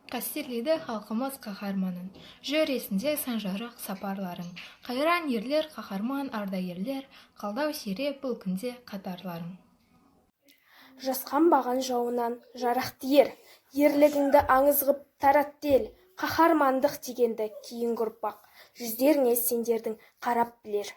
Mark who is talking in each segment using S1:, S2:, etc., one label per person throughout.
S1: Қастерлейді халқымыз қаһарманын, жөресінде сан жарық сапарларың. Қайран ерлер, қаһарман ардагерлер, қалдау сиреп бұл күнде қатарларың.
S2: Жасқанбаған жауынан жарақты ерлігіңді аңыз ғып таратты ел, қаһармандық дегенді кейінгі ұрпақ, жүздеріне сендердің қарап білер.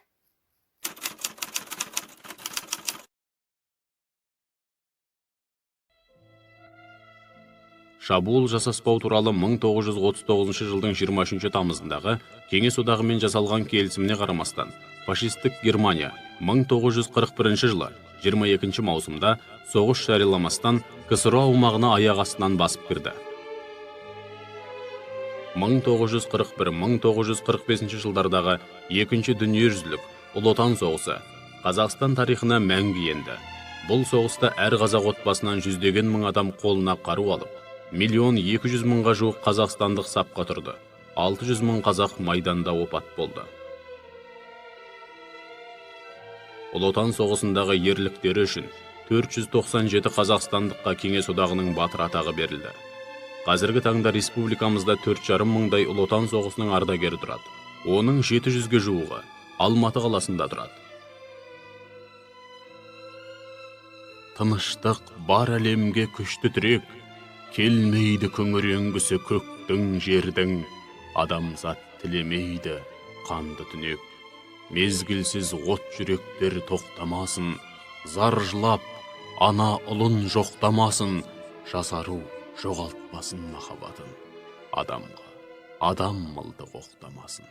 S3: Шабуыл жасаспау туралы 1939 жылдың 23 тамызындағы Кеңес одағымен жасалған келісіміне қарамастан, фашистік Германия 1941 жылы 22 маусымда соғыс жарияламастан КСР аумағына аяқ астынан басып кірді. 1941-1945 жылдардағы екінші дүниежүзілік ұлы отан соғысы Қазақстан тарихына мәңгі енді. Бұл соғыста әр қазақ отбасынан жүздеген мың адам қолына қару алып, 1,200,000-ға жуық қазақстандық сапқа тұрды. 600 мың қазақ майданда опат болды. Ұлы отан соғысындағы ерліктері үшін 497 қазақстандыққа Кеңес одағының батыр атағы берілді. Қазіргі таңда республикамызда 4,5 мыңдай ұлы отан соғысының ардагері тұрады. Оның 700-ге жуығы Алматы қаласында тұрады. Тыныштық бар әлемге күшті тірек, келмейді күңіренгісі көктің жердің, адамзат тілемейді қанды түнек. Мезгілсіз от жүректер тоқтамасын, зар жылап, ана ұлын жоқтамасын, жасару жоғалтпасын махаббатын, адамға адам мылды қоқтамасын.